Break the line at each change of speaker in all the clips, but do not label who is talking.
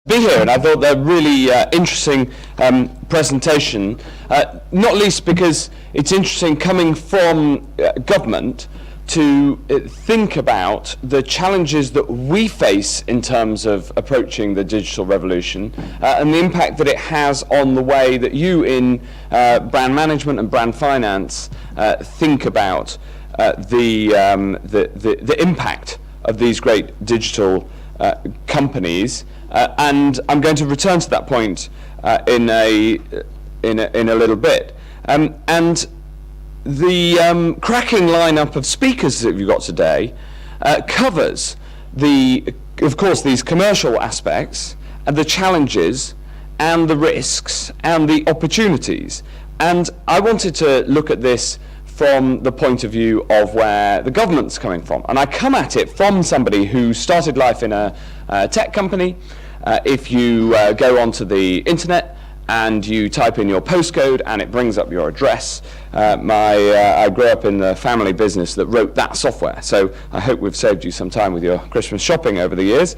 Be here, and I thought they're really interesting presentation, not least because it's interesting coming from government to think about the challenges that we face in terms of approaching the digital revolution and the impact that it has on the way that you in brand management and brand finance think about the impact of these great digital companies. And I'm going to return to that point in a little bit. And the cracking lineup of speakers that we've got today covers of course, these commercial aspects and the challenges and the risks and the opportunities. And I wanted to look at this from the point of view of where the government's coming from. And I come at it from somebody who started life in a tech company. If you go onto the internet and you type in your postcode and it brings up your address, I grew up in the family business that wrote that software. So I hope we've saved you some time with your Christmas shopping over the years.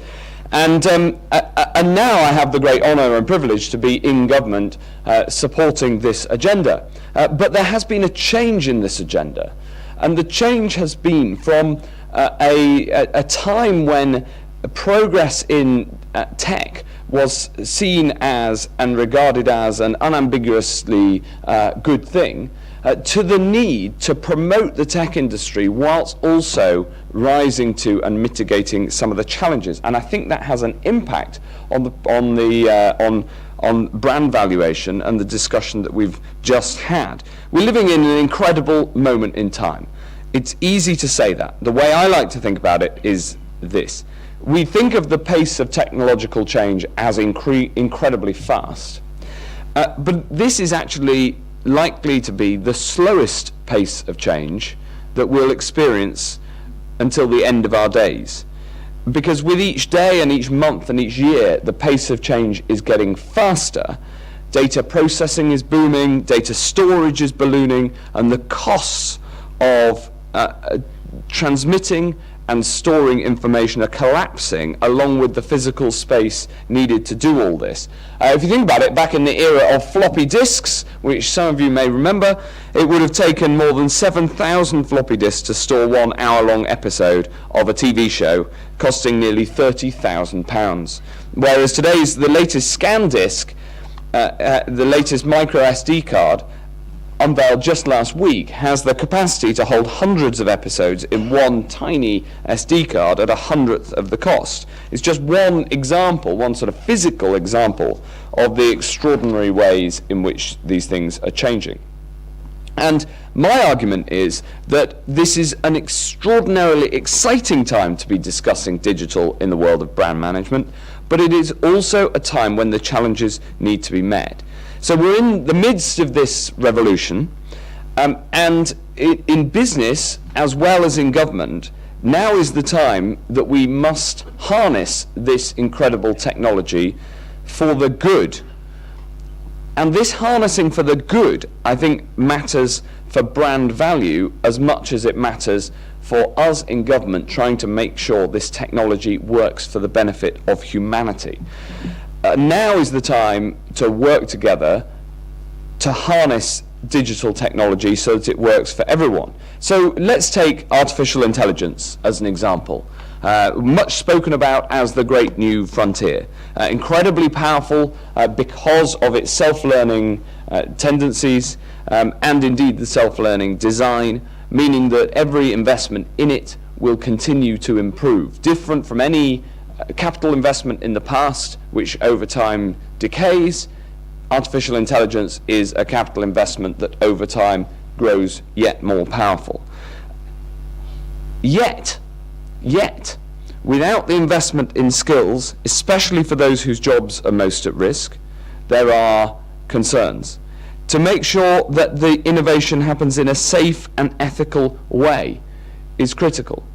And now I have the great honour and privilege to be in government supporting this agenda. But there has been a change in this agenda. And the change has been from a time when progress in tech was seen as and regarded as an unambiguously good thing, to the need to promote the tech industry whilst also rising to and mitigating some of the challenges. And I think that has an impact on brand valuation and the discussion that we've just had. We're living in an incredible moment in time. It's easy to say that. The way I like to think about it is this. We think of the pace of technological change as incredibly fast, but this is actually likely to be the slowest pace of change that we'll experience until the end of our days. Because with each day and each month and each year, the pace of change is getting faster. Data processing is booming, data storage is ballooning, and the costs of transmitting and storing information are collapsing along with the physical space needed to do all this. If you think about it, back in the era of floppy disks, which some of you may remember, it would have taken more than 7,000 floppy disks to store 1 hour-long episode of a TV show, costing nearly £30,000. Whereas the latest scan disk, the latest micro SD card, unveiled just last week, has the capacity to hold hundreds of episodes in one tiny SD card at 1/100th of the cost. It's just one example, one sort of physical example of the extraordinary ways in which these things are changing. And my argument is that this is an extraordinarily exciting time to be discussing digital in the world of brand management, but it is also a time when the challenges need to be met. So we're in the midst of this revolution, and in business as well as in government, now is the time that we must harness this incredible technology for the good. And this harnessing for the good, I think, matters for brand value as much as it matters for us in government trying to make sure this technology works for the benefit of humanity. Now is the time to work together to harness digital technology so that it works for everyone. So let's take artificial intelligence as an example. Much spoken about as the great new frontier. Incredibly powerful because of its self-learning tendencies and indeed the self-learning design, meaning that every investment in it will continue to improve. Different from any capital investment in the past, which over time decays, artificial intelligence is a capital investment that over time grows yet more powerful. Yet, without the investment in skills, especially for those whose jobs are most at risk, there are concerns. To make sure that the innovation happens in a safe and ethical way is critical.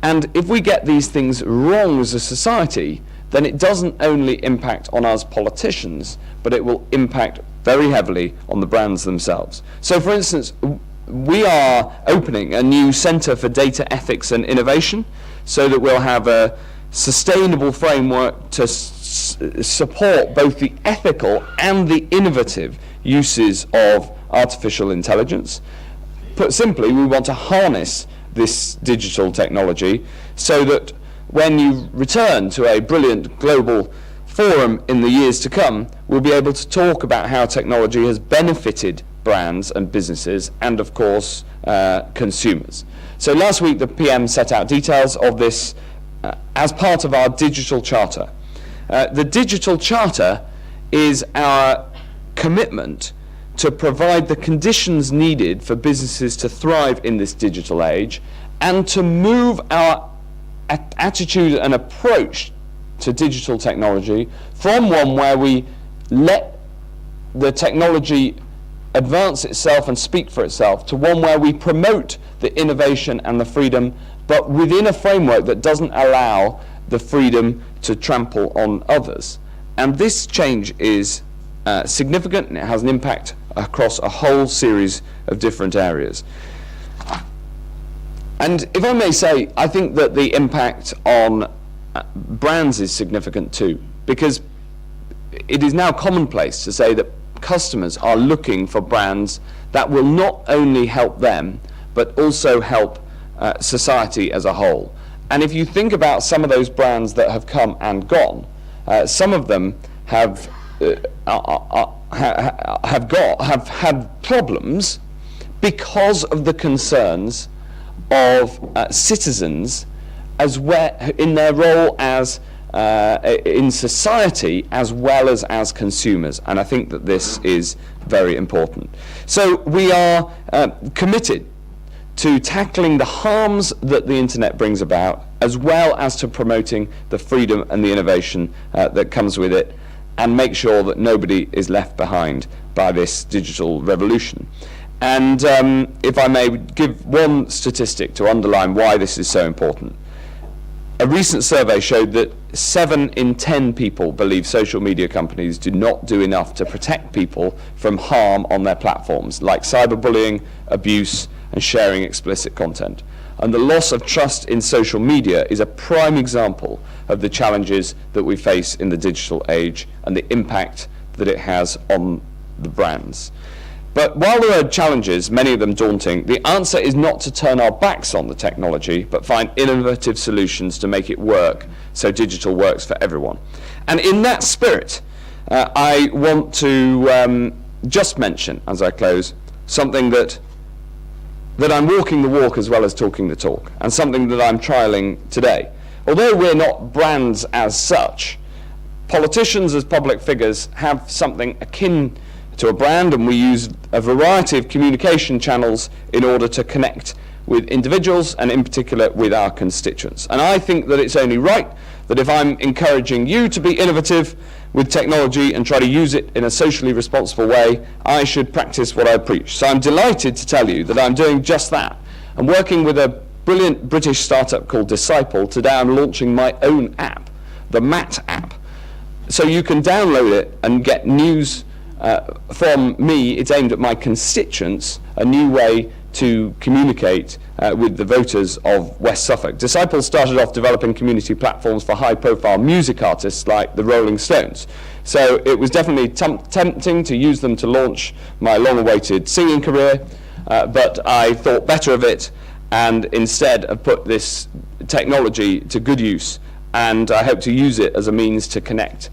And if we get these things wrong as a society, then it doesn't only impact on us politicians, but it will impact very heavily on the brands themselves. So for instance, we are opening a new Centre for Data Ethics and Innovation so that we'll have a sustainable framework to support both the ethical and the innovative uses of artificial intelligence. Put simply, we want to harness this digital technology so that when you return to a brilliant global forum in the years to come, we'll be able to talk about how technology has benefited brands and businesses and, of course, consumers. So last week the PM set out details of this as part of our digital charter. The digital charter is our commitment to provide the conditions needed for businesses to thrive in this digital age and to move our attitude and approach to digital technology from one where we let the technology advance itself and speak for itself to one where we promote the innovation and the freedom, but within a framework that doesn't allow the freedom to trample on others. And this change is significant, and it has an impact across a whole series of different areas. And if I may say, I think that the impact on brands is significant too, because it is now commonplace to say that customers are looking for brands that will not only help them, but also help society as a whole. And if you think about some of those brands that have come and gone, some of them have had problems because of the concerns of citizens as well in their role as in society as well as consumers, and I think that this is very important. So we are committed to tackling the harms that the internet brings about, as well as to promoting the freedom and the innovation that comes with it, and make sure that nobody is left behind by this digital revolution. And if I may give one statistic to underline why this is so important. A recent survey showed that 7 in 10 people believe social media companies do not do enough to protect people from harm on their platforms, like cyberbullying, abuse, and sharing explicit content. And the loss of trust in social media is a prime example of the challenges that we face in the digital age and the impact that it has on the brands. But while there are challenges, many of them daunting, the answer is not to turn our backs on the technology, but find innovative solutions to make it work so digital works for everyone. And in that spirit, I want to just mention, as I close, something that I'm walking the walk as well as talking the talk, and something that I'm trialing today. Although we're not brands as such, politicians as public figures have something akin to a brand, and we use a variety of communication channels in order to connect with individuals and in particular with our constituents. And I think that it's only right that if I'm encouraging you to be innovative with technology and try to use it in a socially responsible way, I should practice what I preach. So I'm delighted to tell you that I'm doing just that. I'm working with a brilliant British startup called Disciple. Today I'm launching my own app, the Matt app. So you can download it and get news from me. It's aimed at my constituents, a new way to communicate with the voters of West Suffolk. Disciple started off developing community platforms for high-profile music artists like the Rolling Stones. So it was definitely tempting to use them to launch my long-awaited singing career, but I thought better of it and instead have put this technology to good use, and I hope to use it as a means to connect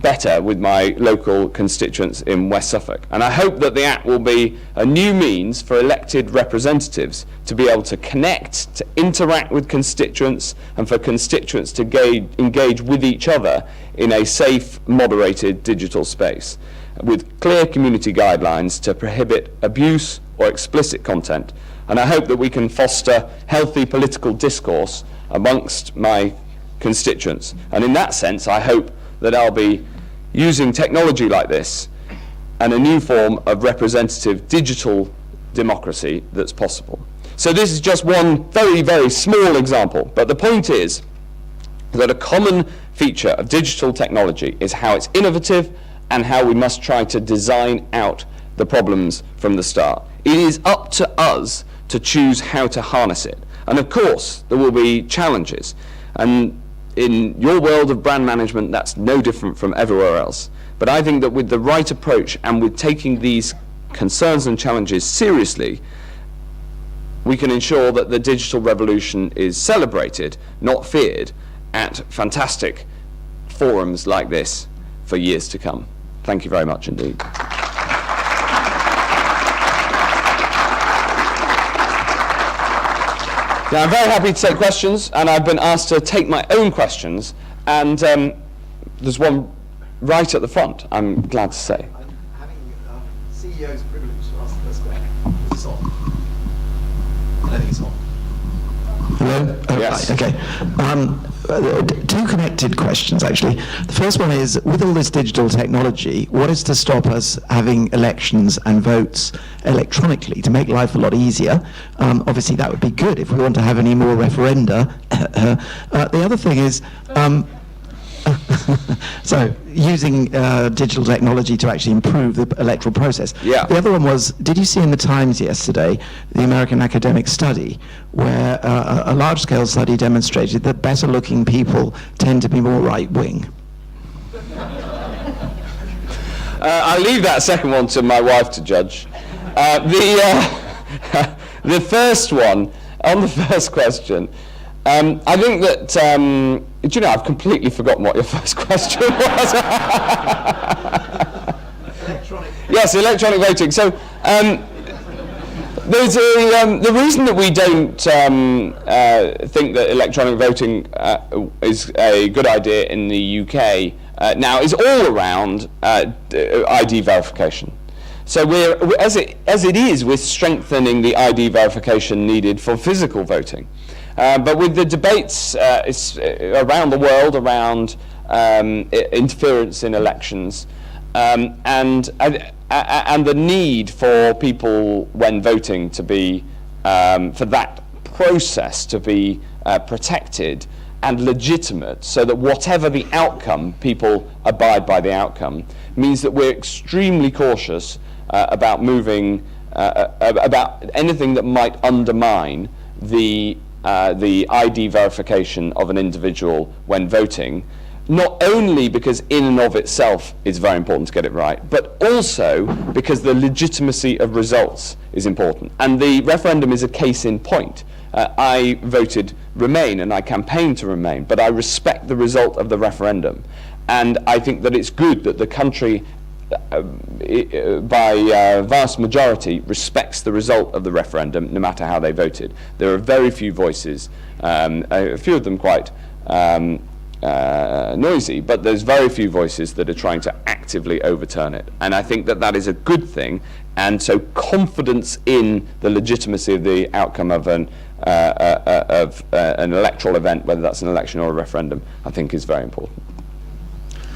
better with my local constituents in West Suffolk. And I hope that the app will be a new means for elected representatives to be able to connect, to interact with constituents, and for constituents to engage with each other in a safe, moderated digital space, with clear community guidelines to prohibit abuse or explicit content. And I hope that we can foster healthy political discourse amongst my constituents. And in that sense, I hope that I'll be using technology like this and a new form of representative digital democracy that's possible. So this is just one very, very small example, but the point is that a common feature of digital technology is how it's innovative and how we must try to design out the problems from the start. It is up to us to choose how to harness it. And of course, there will be challenges. And in your world of brand management, that's no different from everywhere else. But I think that with the right approach and with taking these concerns and challenges seriously, we can ensure that the digital revolution is celebrated, not feared, at fantastic forums like this for years to come. Thank you very much indeed. Now, I'm very happy to take questions, and I've been asked to take my own questions, and there's one right at the front, I'm glad to say.
I'm having CEO's privilege to ask the first question. Is this on? I don't think it's on.
Hello? Oh,
Yes.
right, okay. Two connected questions, actually. The first one is, with all this digital technology, what is to stop us having elections and votes electronically to make life a lot easier? Obviously, that would be good if we want to have any more referenda. The other thing is, so using digital technology to actually improve the electoral process.
Yeah.
The other one was, did you see in the Times yesterday the American academic study where a large-scale study demonstrated that better-looking people tend to be more right-wing?
I'll leave that second one to my wife to judge. The first one, on the first question, I think that, do you know, I've completely forgotten what your first question was. Yes, electronic voting. So there's the reason that we don't think that electronic voting is a good idea in the UK now is all around ID verification. So as it is, we're strengthening the ID verification needed for physical voting. But with the debates around the world around interference in elections and the need for people when voting to be for that process to be protected and legitimate, so that whatever the outcome, people abide by the outcome, means that we're extremely cautious about moving about anything that might undermine the ID verification of an individual when voting, not only because in and of itself it's very important to get it right, but also because the legitimacy of results is important. And the referendum is a case in point. I voted Remain and I campaigned to Remain, but I respect the result of the referendum. And I think that it's good that the country by vast majority respects the result of the referendum, no matter how they voted. There are very few voices, a few of them quite noisy, but there's very few voices that are trying to actively overturn it. And I think that that is a good thing, and so confidence in the legitimacy of the outcome of an electoral event, whether that's an election or a referendum, I think is very important.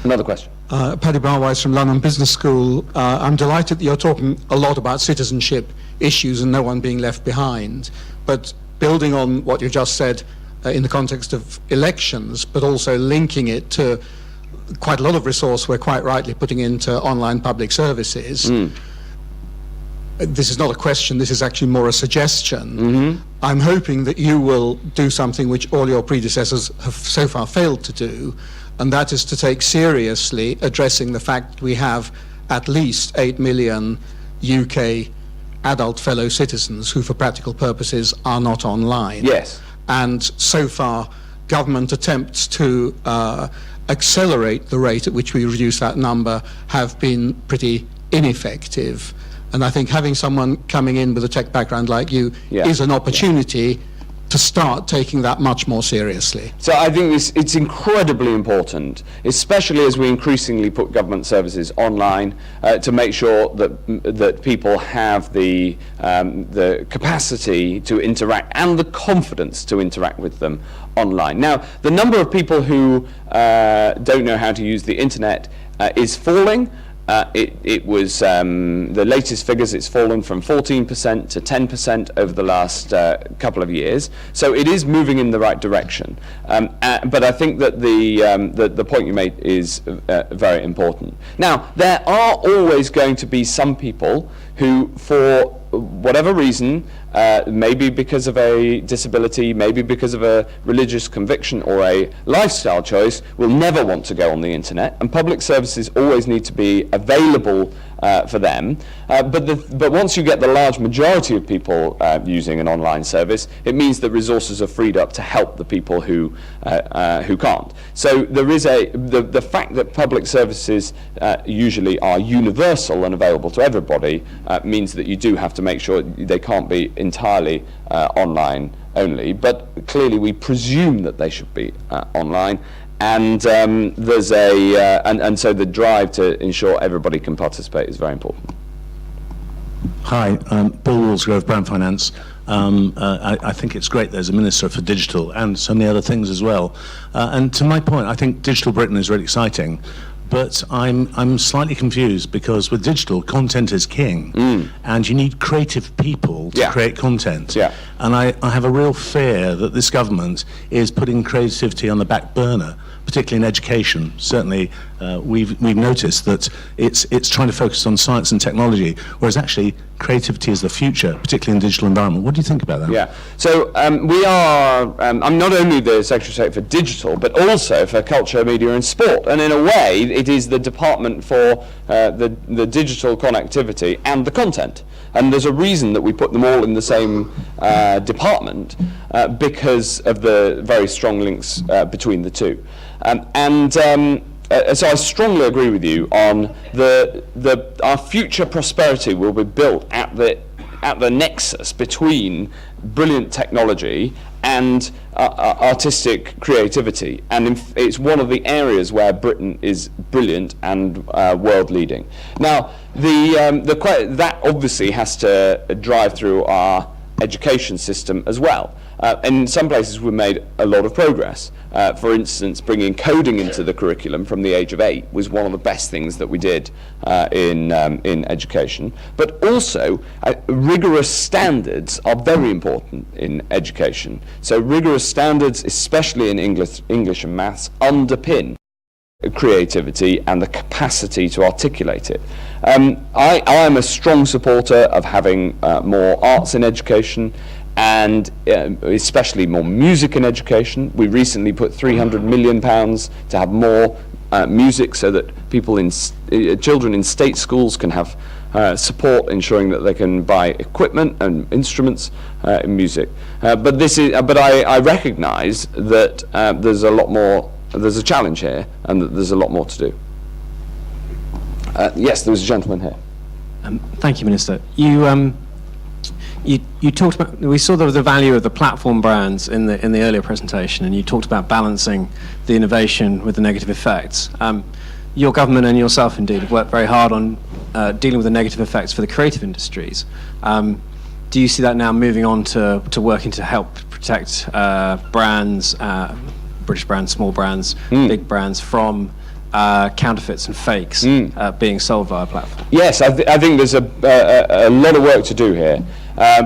Another question.
Paddy Barwise from London Business School. I'm delighted that you're talking a lot about citizenship issues and no one being left behind. But building on what you just said in the context of elections, but also linking it to quite a lot of resource we're quite rightly putting into online public services. This is not a question, this is actually more a suggestion. I'm hoping that you will do something which all your predecessors have so far failed to do, and that is to take seriously addressing the fact that we have at least 8 million UK adult fellow citizens who for practical purposes are not online.
Yes.
And so far government attempts to accelerate the rate at which we reduce that number have been pretty ineffective. And I think having someone coming in with a tech background like you is an opportunity to start taking that much more seriously.
So I think it's incredibly important, especially as we increasingly put government services online, to make sure that people have the capacity to interact and the confidence to interact with them online. Now, the number of people who don't know how to use the internet is falling. It was the latest figures. It's fallen from 14% to 10% over the last couple of years. So it is moving in the right direction. But I think that the point you made is very important. Now, there are always going to be some people who, for whatever reason, maybe because of a disability, maybe because of a religious conviction or a lifestyle choice, will never want to go on the internet, and public services always need to be available for them. But once you get the large majority of people using an online service, it means that resources are freed up to help the people who can't. So there is the fact that public services usually are universal and available to everybody means that you do have to make sure they can't be entirely online only. But clearly we presume that they should be online. And there's and so the drive to ensure everybody can participate is very important.
Hi, Bill Woolsgrove, Brown Finance. I think it's great there's a Minister for Digital and so many other things as well. And to my point, I think Digital Britain is really exciting. But I'm slightly confused because with digital, content is king, and you need creative people to create content. Yeah. And I have a real fear that this government is putting creativity on the back burner, particularly in education. Certainly, we've noticed that it's trying to focus on science and technology, whereas actually creativity is the future, particularly in the digital environment. What do you think about that? Yeah. So we are. I'm not only the Secretary of State for Digital, but also for Culture, Media, and Sport. And in a way, it is the department for the digital connectivity and the content. And there's a reason that we put them all in the same department because of the very strong links between the two. So I strongly agree with you on our future prosperity will be built at the nexus between brilliant technology and artistic creativity, and it's one of the areas where Britain is brilliant and world leading. Now, that obviously has to drive through our education system as well. In some places we've made a lot of progress. For instance, bringing coding into the curriculum from the age of 8 was one of the best things that we did in education. But also, rigorous standards are very important in education. So rigorous standards, especially in English and maths, underpin creativity and the capacity to articulate it. I am a strong supporter of having more arts in education, and especially more music in education. We recently put £300 million to have more music, so that children in state schools can have support, ensuring that they can buy equipment and instruments in music. But I recognise that there's a lot more. There's a challenge here, and that there's a lot more to do. Yes, there was a gentleman here.
Thank you, Minister. You talked about, we saw the value of the platform brands in the earlier presentation, and you talked about balancing the innovation with the negative effects. Your government and yourself indeed have worked very hard on dealing with the negative effects for the creative industries. Do you see that now moving on to working to help protect brands, British brands, small brands, big brands, from counterfeits and fakes being sold via platform? Yes,
I think there's a lot of work to do here,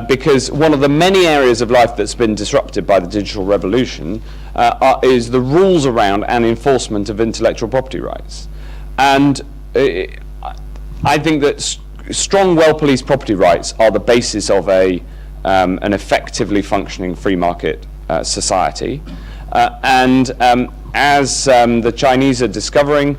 because one of the many areas of life that's been disrupted by the digital revolution is the rules around and enforcement of intellectual property rights. And I think that strong, well-policed property rights are the basis of an effectively functioning free market society. As the Chinese are discovering,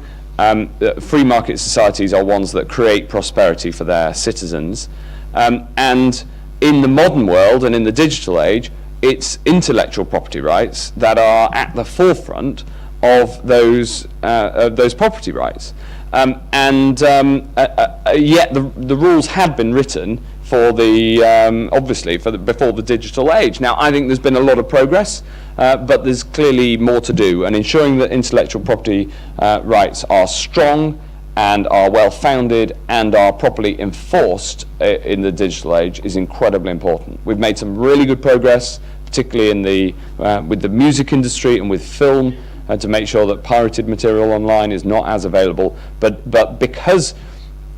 free market societies are ones that create prosperity for their citizens. And in the modern world and in the digital age, it's intellectual property rights that are at the forefront of those property rights. Yet the rules had been written for obviously before the digital age. Now, I think there's been a lot of progress, but there's clearly more to do, and ensuring that intellectual property rights are strong and are well-founded and are properly enforced in the digital age is incredibly important. We've made some really good progress, particularly with the music industry and with film, to make sure that pirated material online is not as available. But because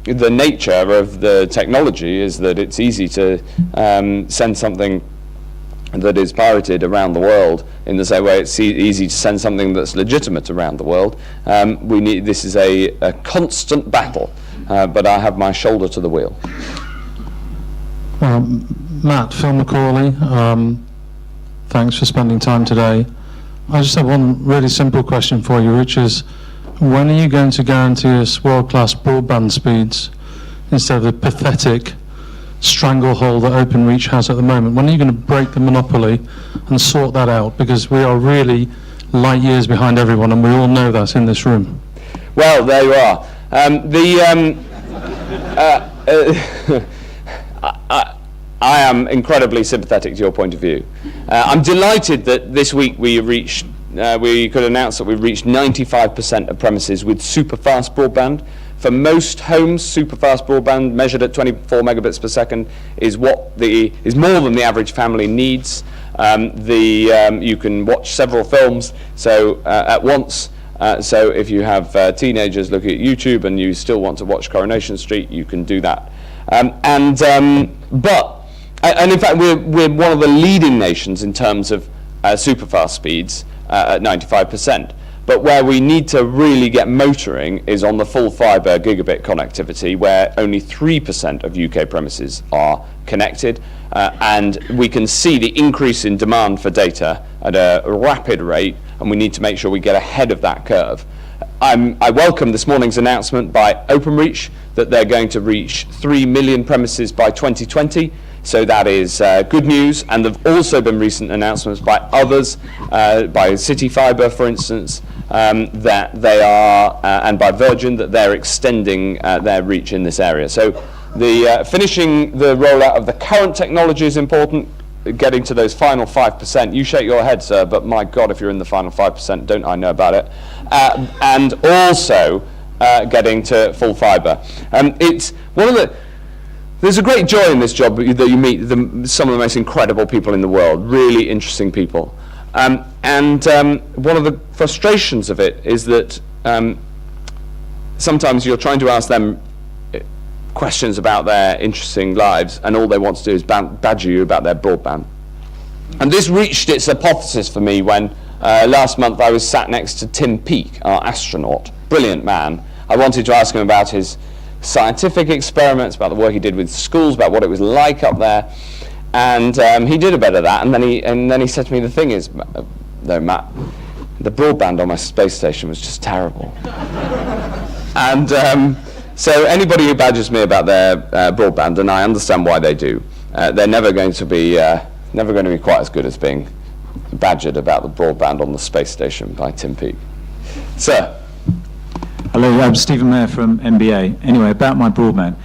the nature of the technology is that it's easy to send something that is pirated around the world, in the same way it's easy to send something that's legitimate around the world. This is a constant battle, but I have my shoulder to the wheel.
Matt, Phil Macaulay, thanks for spending time today. I just have one really simple question for you, which is, when are you going to guarantee us world-class broadband speeds instead of the pathetic stranglehold that OpenReach has at the moment? When are you going to break the monopoly and sort that out? Because we are really light years behind everyone, and we all know that in this room.
Well, there you are. I am incredibly sympathetic to your point of view. I'm delighted that this week we could announce that we've reached 95% of premises with super fast broadband. For most homes, super fast broadband measured at 24 megabits per second is more than the average family needs. You can watch several films at once. So if you have teenagers looking at YouTube and you still want to watch Coronation Street, you can do that. And in fact, we're one of the leading nations in terms of super fast speeds at 95%. But where we need to really get motoring is on the full fibre gigabit connectivity, where only 3% of UK premises are connected, and we can see the increase in demand for data at a rapid rate, and we need to make sure we get ahead of that curve. I welcome this morning's announcement by OpenReach that they're going to reach 3 million premises by 2020. So that is good news, and there have also been recent announcements by others, by City Fibre, for instance, that they are, and by Virgin, that they're extending their reach in this area. So finishing the rollout of the current technology is important. Getting to those final 5%, you shake your head, sir, but my God, if you're in the final 5%, don't I know about it? And also getting to full fibre. It's one of the. There's a great joy in this job that you meet some of the most incredible people in the world, really interesting people. And one of the frustrations of it is that sometimes you're trying to ask them questions about their interesting lives, and all they want to do is badger you about their broadband. And this reached its apotheosis for me when last month I was sat next to Tim Peake, our astronaut, brilliant man. I wanted to ask him about his scientific experiments, about the work he did with schools, about what it was like up there, and he did a bit of that, and then he said to me, the thing is, though, Matt, the broadband on my space station was just terrible. And so anybody who badgers me about their broadband, and I understand why they do, they're never going to be quite as good as being badgered about the broadband on the space station by Tim Peake. Sir.
Hello, I'm Stephen Mayer from MBA. Anyway, about my broadband.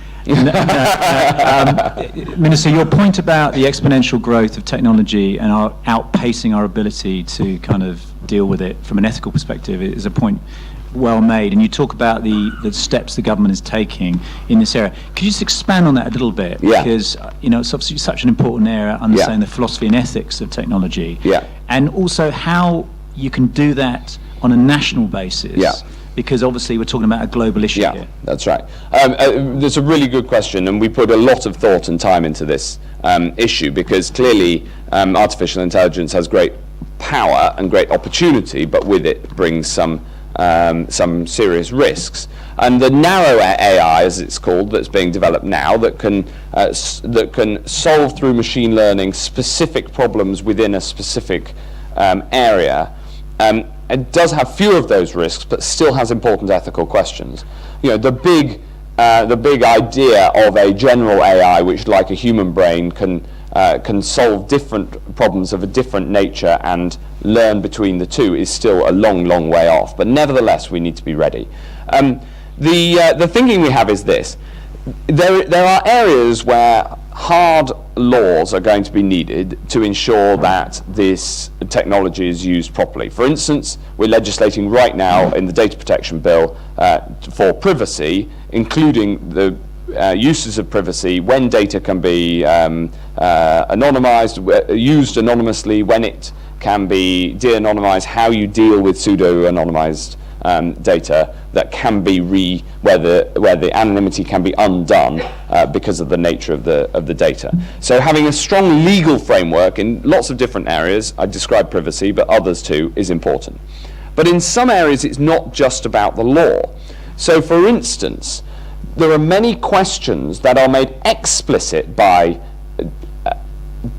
Minister, your point about the exponential growth of technology and our outpacing our ability to kind of deal with it from an ethical perspective is a point well made, and you talk about the steps the government is taking in this area. Could you just expand on that a little bit?
Yeah.
Because it's obviously such an important area, understanding the philosophy and ethics of technology.
Yeah.
And also how you can do that on a national basis.
Yeah. Because
obviously we're talking about a global issue here.
Yeah, that's right. That's a really good question, and we put a lot of thought and time into this issue, because clearly artificial intelligence has great power and great opportunity, but with it brings some serious risks. And the narrow AI, as it's called, that's being developed now, that can solve through machine learning specific problems within a specific area. It does have fewer of those risks, but still has important ethical questions. The big idea of a general AI, which, like a human brain, can solve different problems of a different nature and learn between the two, is still a long, long way off. But nevertheless, we need to be ready. The thinking we have is this: there are areas where hard laws are going to be needed to ensure that this technology is used properly. For instance, we're legislating right now in the Data Protection Bill for privacy, including the uses of privacy, when data can be anonymized, used anonymously, when it can be de-anonymized, how you deal with pseudo-anonymized data that can be where the anonymity can be undone because of the nature of the data. So having a strong legal framework in lots of different areas, I described privacy, but others too, is important. But in some areas it's not just about the law. So for instance, there are many questions that are made explicit by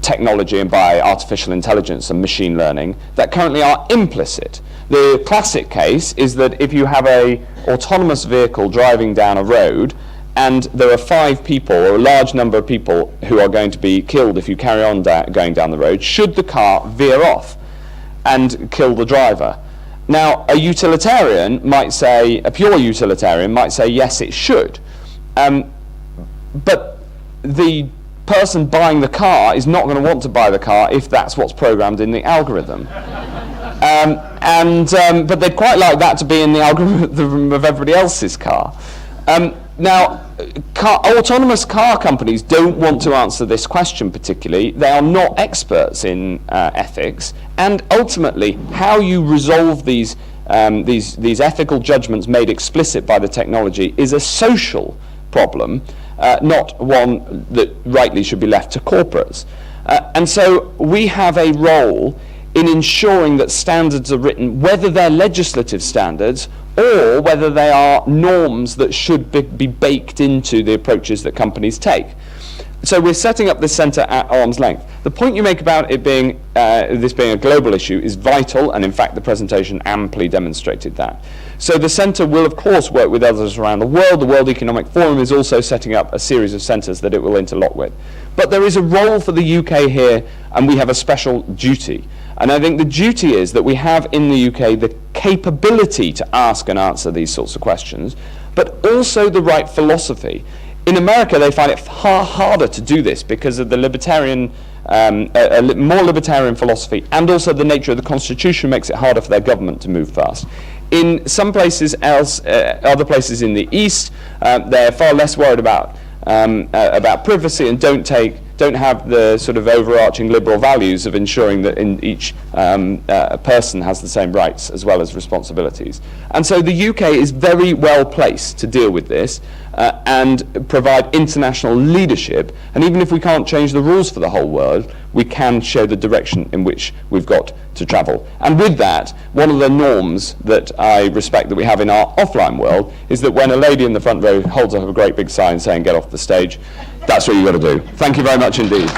technology and by artificial intelligence and machine learning that currently are implicit. The classic case is that if you have a autonomous vehicle driving down a road and there are 5 people or a large number of people who are going to be killed if you carry on going down the road, should the car veer off and kill the driver? Now, a utilitarian might say, a pure utilitarian might say, yes, it should. But the person buying the car is not going to want to buy the car if that's what's programmed in the algorithm. But they'd quite like that to be in the algorithm of everybody else's car. Now, autonomous car companies don't want to answer this question particularly. They are not experts in ethics, and ultimately, how you resolve these ethical judgments made explicit by the technology is a social problem, not one that rightly should be left to corporates. And so we have a role in ensuring that standards are written, whether they're legislative standards or whether they are norms that should be baked into the approaches that companies take. So we're setting up this centre at arm's length. The point you make about it being this being a global issue is vital, and in fact the presentation amply demonstrated that. So the centre will of course work with others around the world. The World Economic Forum is also setting up a series of centres that it will interlock with. But there is a role for the UK here, and we have a special duty. And I think the duty is that we have in the UK the capability to ask and answer these sorts of questions, but also the right philosophy. In America, they find it far harder to do this because of the libertarian, more libertarian philosophy, and also the nature of the Constitution makes it harder for their government to move fast. In some places else, other places in the East, they're far less worried about privacy and don't have the sort of overarching liberal values of ensuring that in each person has the same rights as well as responsibilities. And so the UK is very well placed to deal with this and provide international leadership. And even if we can't change the rules for the whole world, we can show the direction in which we've got to travel. And with that, one of the norms that I respect that we have in our offline world is that when a lady in the front row holds up a great big sign saying get off the stage, that's what you've got to do. Thank you very much indeed.